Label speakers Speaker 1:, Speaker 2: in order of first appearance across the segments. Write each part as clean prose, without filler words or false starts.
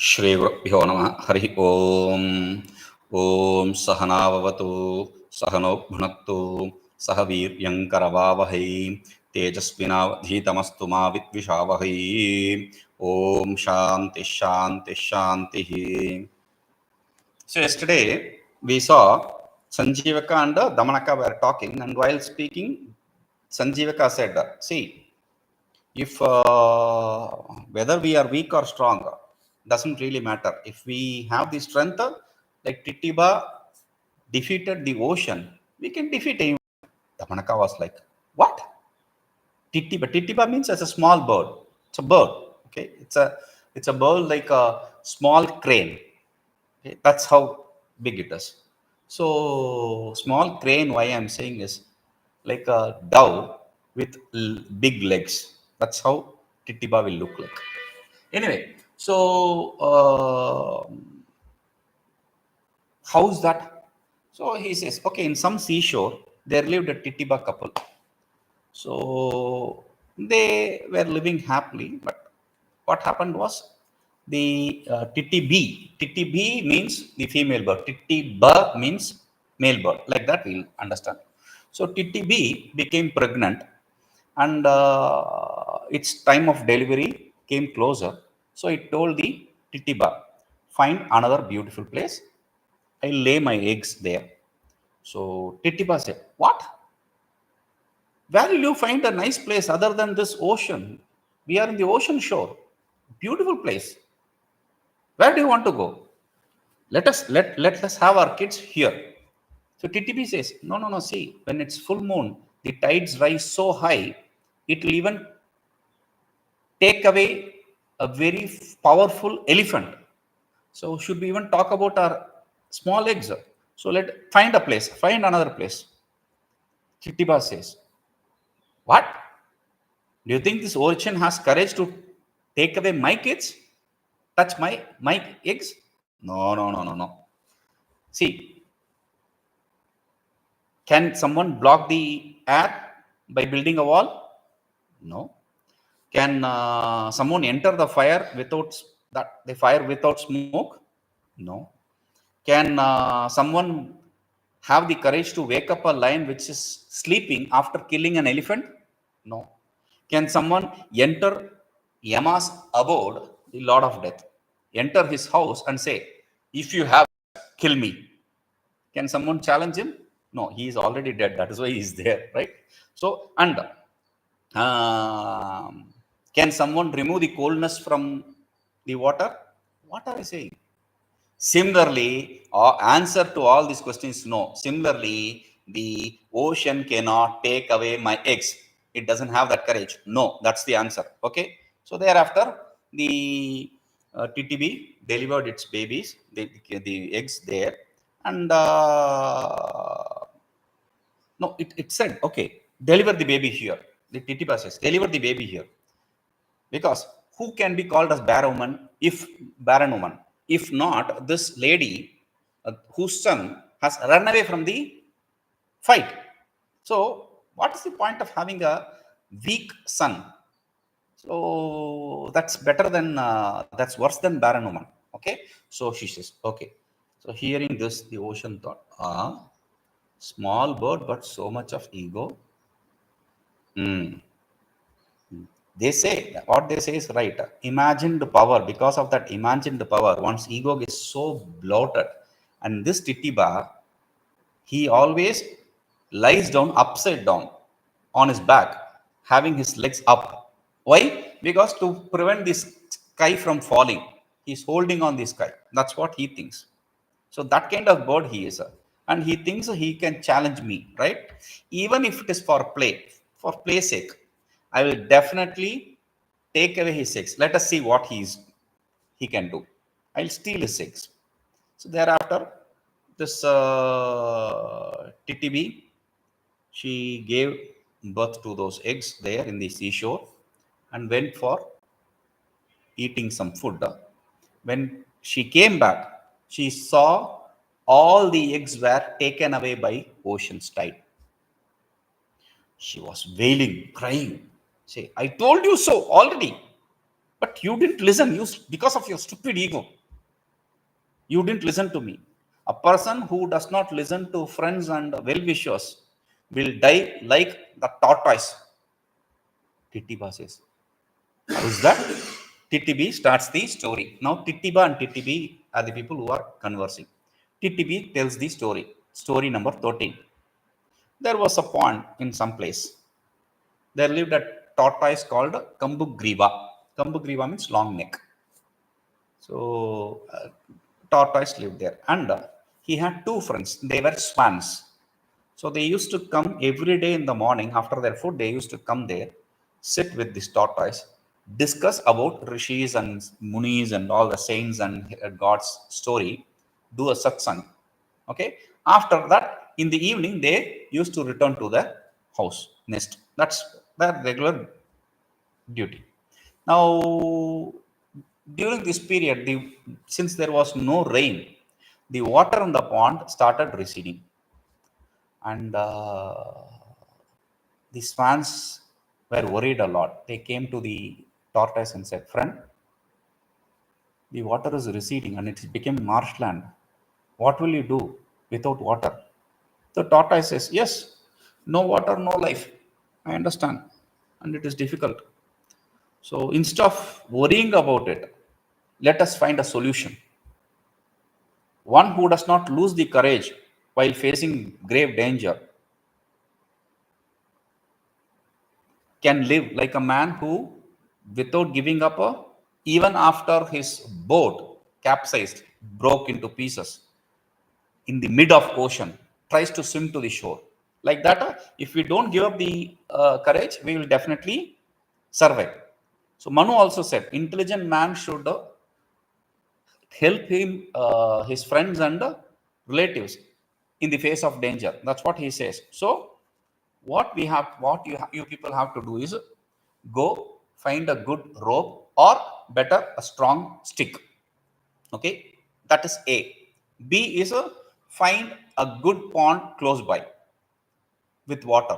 Speaker 1: श्रीगुरुभ्यो नमः हरिः ओम् ॐ सहनाववतु सहनौ भुनक्तु सह वीर्यङ्करवावहै तेजस्विनावधीतमस्तु मा विद्विषावहै ॐ शान्तिः शान्तिः शान्तिः. So yesterday we saw Sanjeevaka and Damanaka were talking, and while speaking Sanjeevaka said, see, if whether we are weak or strong doesn't really matter. If we have the strength, like Titiba defeated the ocean, we can defeat anyone. Damanaka was like, what? Titiba means as a small bird. It's a bird. Okay, it's a bird like a small crane. Okay? That's how big it is. So small crane, why I'm saying is like a dove with big legs. That's how Titiba will look like. Anyway, so how's that? So he says, okay, in some seashore there lived a Titiba couple. So they were living happily, but what happened was the Titi B means the female bird. Titiba means male bird. Like that we'll understand. So Titi B became pregnant, and its time of delivery came closer. So it told the Titiba, find another beautiful place. I'll lay my eggs there. So Titiba said, what? Where will you find a nice place other than this ocean? We are in the ocean shore. Beautiful place. Where do you want to go? Let us have our kids here. So TTP says, no. See, when it's full moon, the tides rise so high, it will even take away a very powerful elephant. So should we even talk about our small eggs? So let find a place, find another place. Chittiba says, what? Do you think this ocean has courage to take away my kids? Touch my eggs? No. See, can someone block the air by building a wall? No. Can someone enter the fire without the fire without smoke? No. Can someone have the courage to wake up a lion which is sleeping after killing an elephant? No. Can someone enter Yama's abode, the Lord of Death, enter his house and say, if you have, kill me? Can someone challenge him? No, he is already dead. That is why he is there, right? So, and can someone remove the coldness from the water? What are you saying? Similarly, answer to all these questions, no. Similarly, the ocean cannot take away my eggs. It doesn't have that courage. No, that's the answer. Okay. So thereafter, the TTB delivered its babies, the eggs there, and no, it said, okay, deliver the baby here. The TTB says, deliver the baby here. Because who can be called as barren woman? If not this lady whose son has run away from the fight. So what is the point of having a weak son? So that's better than that's worse than barren woman. Okay. So she says, okay. So hearing this, the ocean thought, small bird, but so much of ego. They say what they say is right. Imagined power, because of that imagined power, one's ego is so bloated. And this Titiba, he always lies down upside down on his back, having his legs up. Why? Because to prevent this sky from falling, he's holding on the sky. That's what he thinks. So that kind of bird he is. And he thinks he can challenge me, right? Even if it is for play sake, I will definitely take away his eggs. Let us see what he can do. I'll steal his eggs. So thereafter, this TTB, she gave birth to those eggs there in the seashore and went for eating some food. When she came back, she saw all the eggs were taken away by ocean's tide. She was wailing, crying. Say, I told you so already. But you didn't listen. Because of your stupid ego, you didn't listen to me. A person who does not listen to friends and well-wishers will die like the tortoise. Titiba says. Who's that? Titibi starts the story. Now Titiba and Titibi are the people who are conversing. Titibi tells the story. Story number 13. There was a pond in some place. There lived a tortoise called Kambugriva. Kambugriva means long neck. So tortoise lived there, and he had two friends. They were swans. So they used to come every day in the morning after their food. They used to come there, sit with this tortoise, discuss about rishis and munis and all the saints and God's story, do a satsang. Okay. After that, in the evening, they used to return to the house nest. That's their regular duty. Now, during this period, since there was no rain, the water in the pond started receding, and the swans were worried a lot. They came to the tortoise and said, "Friend, the water is receding and it became marshland. What will you do without water?" The tortoise says, "Yes, no water, no life. I understand, and it is difficult. So instead of worrying about it, let us find a solution. One who does not lose the courage while facing grave danger can live like a man who, without giving up, even after his boat capsized, broke into pieces in the mid of ocean, tries to swim to the shore. Like that, if we don't give up the courage, we will definitely survive." So Manu also said, intelligent man should help him, his friends and relatives in the face of danger. That's what he says. So what you people have to do is go find a good rope, or better a strong stick. Okay, that is A. B is find a good pond close by with water.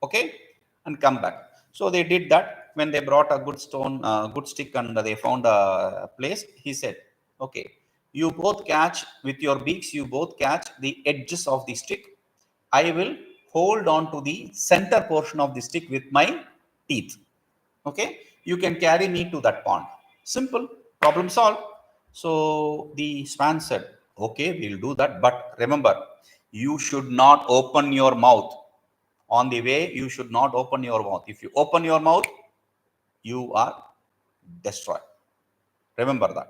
Speaker 1: Okay, and come back. So they did that. When they brought a good stone, good stick, and they found a place, he said, "Okay, you both catch with your beaks, you both catch the edges of the stick. I will hold on to the center portion of the stick with my teeth. Okay, you can carry me to that pond. Simple, problem solved." So the swan said, "Okay, we'll do that, but remember, you should not open your mouth. On the way, you should not open your mouth. If you open your mouth, you are destroyed. Remember that."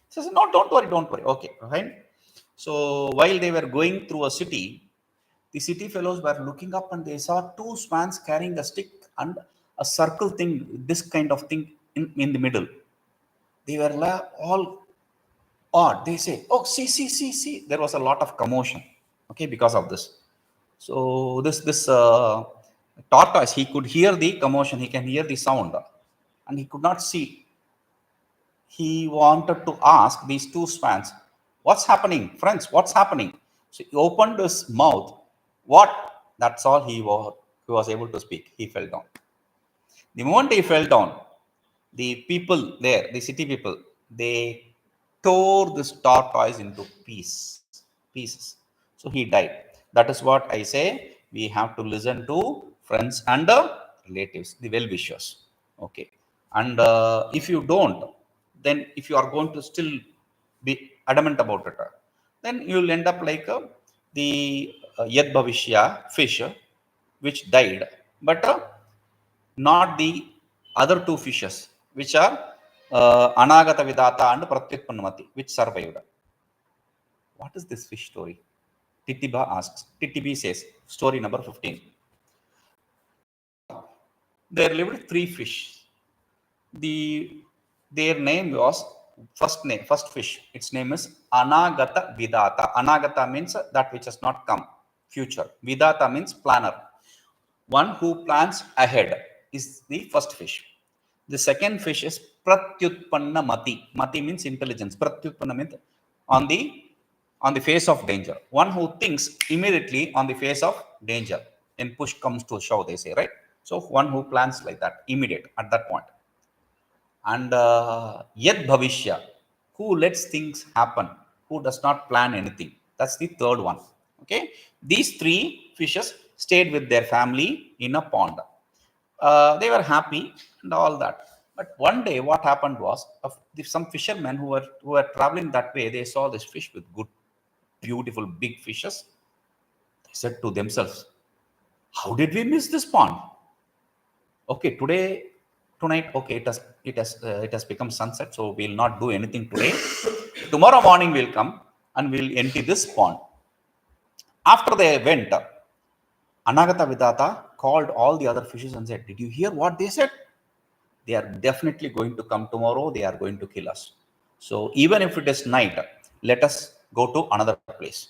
Speaker 1: He says, "No, don't worry, don't worry." Okay, fine. So while they were going through a city, the city fellows were looking up and they saw two swans carrying a stick and a circle thing, this kind of thing in the middle. They were all odd. They say, "Oh, see, see, see, see." There was a lot of commotion, okay, because of this. So this tortoise, he could hear the commotion, he can hear the sound, and he could not see. He wanted to ask these two swans, "What's happening, friends? What's happening?" So he opened his mouth. What? That's all he was able to speak. He fell down. The moment he fell down, the people there, the city people, they tore this tortoise into pieces. So he died. That is what I say. We have to listen to friends and relatives, the well-wishers. Okay. And if you don't, then if you are going to still be adamant about it, then you will end up like the Yad Bhavishya fish, which died, but not the other two fishes, which are Anagata Vidata and Pratyutpannamati, which survived. What is this fish story? Titiba asks. Titibi says, story number 15. There lived three fish. Their name was first fish. Its name is Anagata Vidata. Anagata means that which has not come, future. Vidata means planner. One who plans ahead is the first fish. The second fish is Pratyutpanna Mati. Mati means intelligence. Pratyutpanna means on the on the face of danger. One who thinks immediately on the face of danger. When push comes to shove, they say, right? So one who plans like that, immediate at that point. And Yad Bhavishya, who lets things happen, who does not plan anything. That's the third one. Okay, these three fishes stayed with their family in a pond. They were happy and all that. But one day, what happened was, some fishermen who were traveling that way, they saw this fish with good, beautiful, big fishes. They said to themselves, "How did we miss this pond? Okay, tonight, okay, it has become sunset, so we'll not do anything today. Tomorrow morning we'll come and we'll empty this pond." After they went, Anagata Vidata called all the other fishes and said, "Did you hear what they said? They are definitely going to come tomorrow. They are going to kill us. So even if it is night, let us go to another place."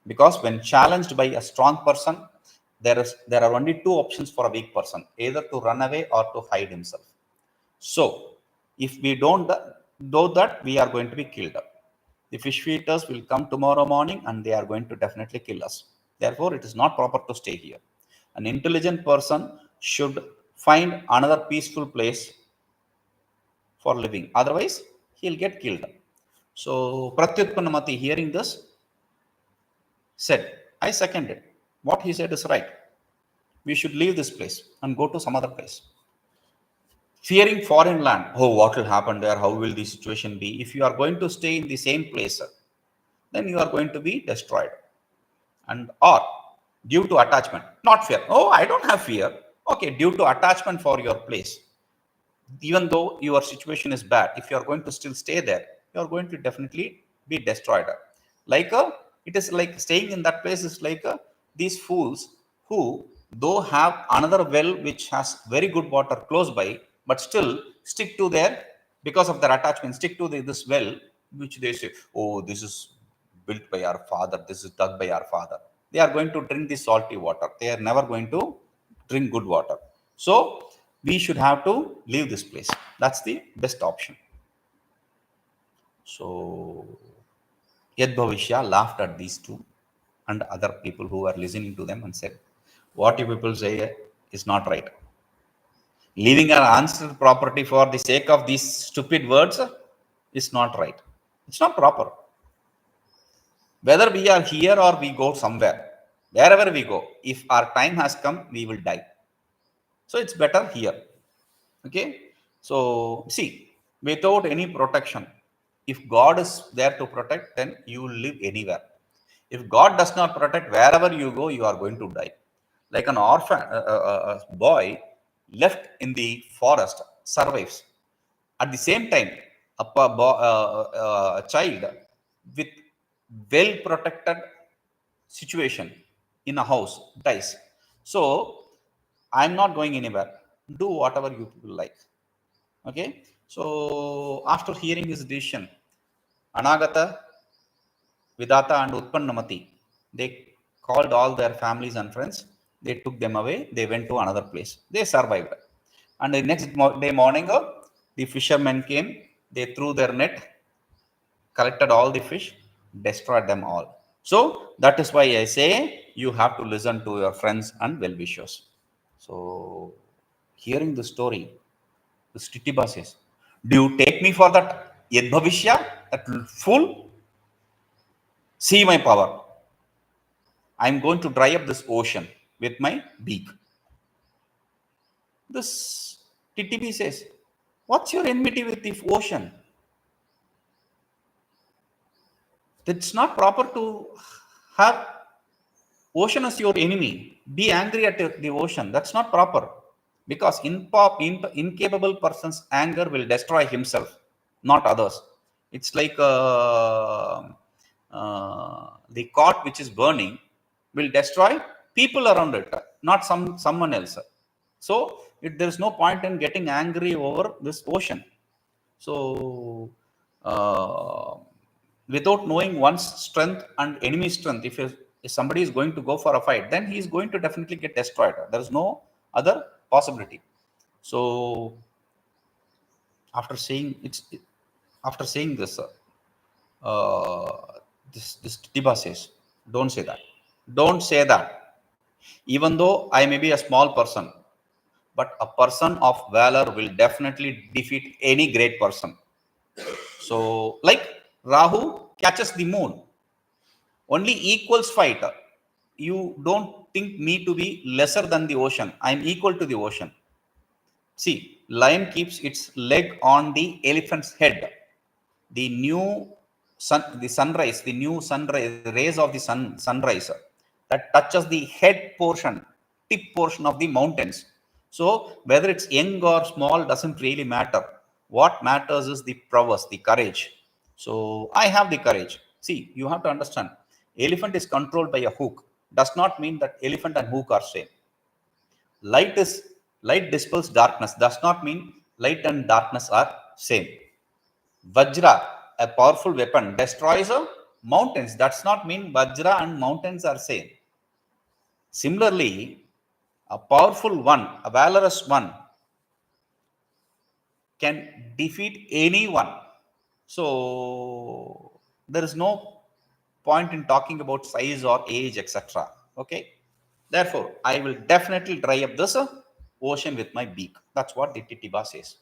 Speaker 1: Because when challenged by a strong person, there are only two options for a weak person: either to run away or to hide himself. So if we don't do that, we are going to be killed. The fish eaters will come tomorrow morning and they are going to definitely kill us. Therefore, it is not proper to stay here. An intelligent person should find another peaceful place for living. Otherwise, he'll get killed. So Pratyutpanamati, hearing this, said, "I second it. What he said is right. We should leave this place and go to some other place." Fearing foreign land, oh, what will happen there? How will the situation be? If you are going to stay in the same place, then you are going to be destroyed. And or due to attachment, not fear. Oh, I don't have fear. Okay, due to attachment for your place, even though your situation is bad, if you are going to still stay there, you are going to definitely be destroyed. Like it is like staying in that place is like these fools who, though have another well which has very good water close by, but still stick to their, because of their attachment, stick to this well, which they say, "Oh, this is built by our father, this is dug by our father." They are going to drink the salty water. They are never going to drink good water. So we should have to leave this place. That's the best option. So Yad Bhavishya laughed at these two and other people who were listening to them and said, "What you people say is not right. Leaving an answered property for the sake of these stupid words is not right. It's not proper. Whether we are here or we go somewhere, wherever we go, if our time has come, we will die. So it's better here." Okay. So see, without any protection, if God is there to protect, then you will live anywhere. If God does not protect, wherever you go, you are going to die. Like an orphan, boy left in the forest survives. At the same time, a child with well protected situation in a house dies. So I'm not going anywhere. Do whatever you people like. Okay. So after hearing his decision, Anagata, Vidata, and Utpannamati, they called all their families and friends. They took them away. They went to another place. They survived. And the next day morning, the fishermen came. They threw their net, collected all the fish, destroyed them all. So that is why I say you have to listen to your friends and well wishers. So hearing the story, the Stitiba says, "Do you take me for that Yadbhavishya, that fool? See my power. I'm going to dry up this ocean with my beak." This TTB says, "What's your enmity with the ocean? It's not proper to have ocean as your enemy. Be angry at the ocean. That's not proper. Because incapable person's anger will destroy himself, not others. It's like the cot which is burning will destroy people around it, not someone else. So there is no point in getting angry over this ocean. So uh, without knowing one's strength and enemy strength, if somebody is going to go for a fight, then he is going to definitely get destroyed. There is no other possibility. So after saying after saying this, this Tiba says, "Don't say that. Don't say that. Even though I may be a small person, but a person of valor will definitely defeat any great person. So, like Rahu catches the moon, only equals fight. You don't think me to be lesser than the ocean. I'm equal to the ocean. See, lion keeps its leg on the elephant's head. The new sun, the sunrise, the new sunrise, rays of the sunrise that touches the head portion, tip portion of the mountains. So whether it's young or small doesn't really matter. What matters is the prowess, the courage. So I have the courage. See, you have to understand. Elephant is controlled by a hook. Does not mean that elephant and hook are same. Light is light dispels darkness. Does not mean light and darkness are same. Vajra, a powerful weapon, destroys mountains. That's not mean Vajra and mountains are same. Similarly, a powerful one, a valorous one, can defeat anyone. So there is no point in talking about size or age, etc. Okay. Therefore, I will definitely dry up this ocean with my beak. That's what the Titiba says.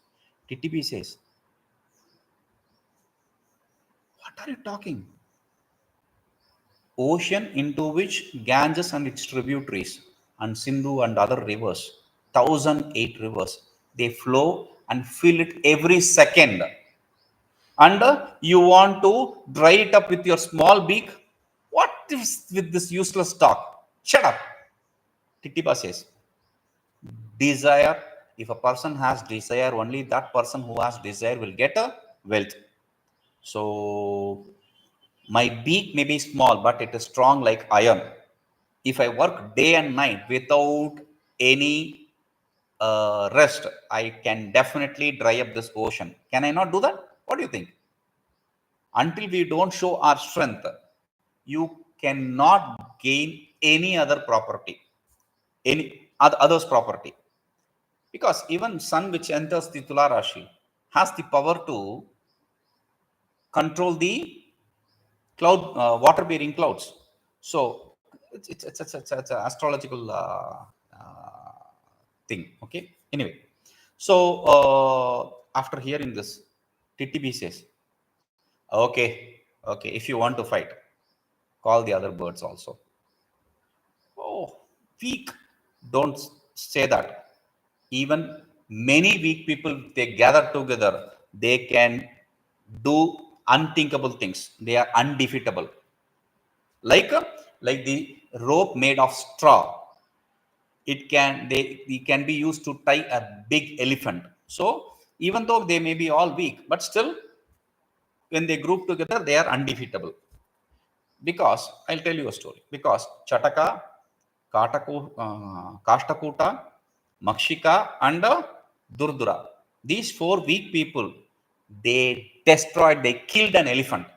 Speaker 1: TTB says, "What are you talking? Ocean into which Ganges and its tributaries and Sindhu and other rivers, 1008 rivers, they flow and fill it every second. And you want to dry it up with your small beak? What is with this useless talk? Shut up." Titiba says, desire, if a person has desire, only that person who has desire will get a wealth. So my beak may be small, but it is strong like iron. If I work day and night without any rest, I can definitely dry up this ocean. Can I not do that? What do you think? Until we don't show our strength, you cannot gain any other property, any others property. Because even sun which enters the Tula Rashi has the power to control the cloud, water bearing clouds. So it's an astrological thing. Okay. Anyway, so after hearing this, TTB says, okay, if you want to fight, call the other birds also. Oh, weak. Don't say that. Even many weak people, they gather together, they can do unthinkable things. They are undefeatable. Like like the rope made of straw. It can be used to tie a big elephant. So even though they may be all weak, but still when they group together, they are undefeatable. Because I'll tell you a story. Because Chataka, Kashtakuta, Makshika, and Durdura, these four weak people, they destroyed, they killed an elephant,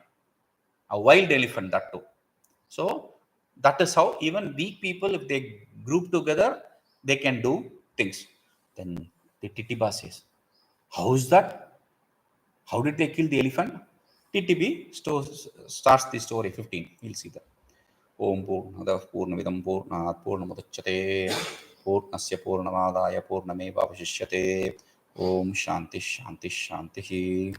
Speaker 1: a wild elephant, that too. So that is how even weak people, if they group together, they can do things. Then the Titiba says, how is that? How did they kill the elephant? TTB starts the story 15. We'll see that. Om Purnamada Purnamidam Purnat Purnamudaccate Purnasya Purnamādāya Purnameva Avashishyate. Om Shanti Shanti Shanti.